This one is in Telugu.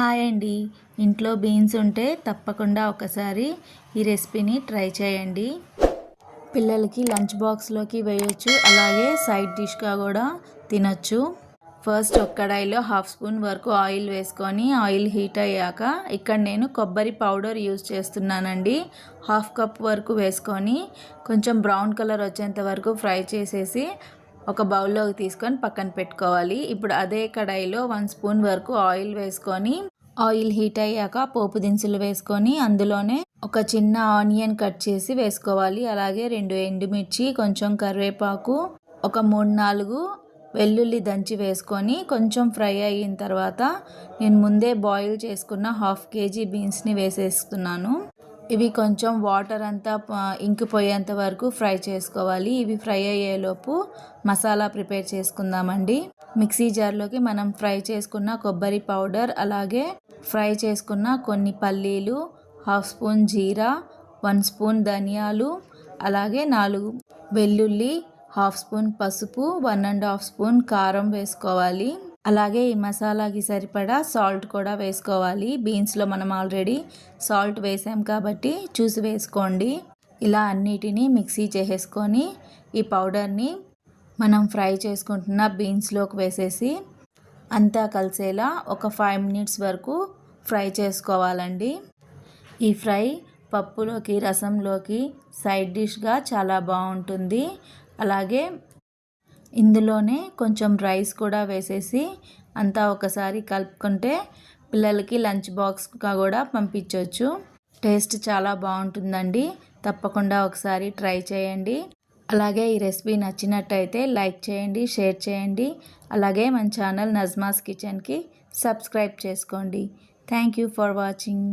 హాయ్ అండి. ఇంట్లో బీన్స్ ఉంటే తప్పకుండా ఒకసారి ఈ రెసిపీని ట్రై చేయండి. పిల్లలకి లంచ్ బాక్స్లోకి వేయొచ్చు, అలాగే సైడ్ డిష్గా కూడా తినొచ్చు. ఫస్ట్ ఒక కడాయిలో 1/2 స్పూన్ వరకు ఆయిల్ వేసుకొని ఆయిల్ హీట్ అయ్యాక ఇక్కడ నేను కొబ్బరి పౌడర్ యూజ్ చేస్తున్నానండి. 1/2 కప్ వరకు వేసుకొని కొంచెం బ్రౌన్ కలర్ వచ్చేంత వరకు ఫ్రై చేసేసి ఒక బౌల్లోకి తీసుకొని పక్కన పెట్టుకోవాలి. ఇప్పుడు అదే కడాయిలో 1 స్పూన్ వరకు ఆయిల్ వేసుకొని ఆయిల్ హీట్ అయ్యాక పోపు దినుసులు వేసుకొని అందులోనే ఒక చిన్న ఆనియన్ కట్ చేసి వేసుకోవాలి. అలాగే 2 ఎండుమిర్చి, కొంచెం కరివేపాకు, ఒక 3-4 వెల్లుల్లి దంచి వేసుకొని కొంచెం ఫ్రై అయిన తర్వాత నేను ముందే బాయిల్ చేసుకున్న 1/2 కేజీ బీన్స్ని వేసేస్తున్నాను. ఇవి కొంచెం వాటర్ అంతా ఇంకిపోయేంత వరకు ఫ్రై చేసుకోవాలి. ఇవి ఫ్రై అయ్యేలోపు మసాలా ప్రిపేర్ చేసుకుందామండి. మిక్సీ జార్లోకి మనం ఫ్రై చేసుకున్న కొబ్బరి పౌడర్, అలాగే ఫ్రై చేసుకున్న కొన్ని పల్లీలు, 1/2 స్పూన్ జీరా, 1 స్పూన్ ధనియాలు, అలాగే 4 వెల్లుల్లి, 1/2 స్పూన్ పసుపు, 1.5 స్పూన్ కారం వేసుకోవాలి. అలాగే ఈ మసాలాకి సరిపడా సాల్ట్ కూడా వేసుకోవాలి. బీన్స్లో మనం ఆల్రెడీ సాల్ట్ వేసాం కాబట్టి చూసి వేసుకోండి. ఇలా అన్నిటినీ మిక్సీ చేసేసుకొని ఈ పౌడర్ని మనం ఫ్రై చేసుకుంటున్న బీన్స్లోకి వేసేసి అంతా కలిసేలా ఒక 5 మినిట్స్ వరకు ఫ్రై చేసుకోవాలండి. ఈ ఫ్రై పప్పులోకి, రసంలోకి సైడ్ డిష్గా చాలా బాగుంటుంది. అలాగే ఇందులోనే కొంచెం రైస్ కూడా వేసేసి అంతా ఒకసారి కలుపుకుంటే పిల్లలకి లంచ్ బాక్స్గా కూడా పంపించవచ్చు. టేస్ట్ చాలా బాగుంటుందండి. తప్పకుండా ఒకసారి ట్రై చేయండి. అలాగే ఈ రెసిపీ నచ్చినట్టయితే లైక్ చేయండి, షేర్ చేయండి. అలాగే మన ఛానల్ నజ్మాస్ కిచెన్కి సబ్స్క్రైబ్ చేసుకోండి. Thank you for watching.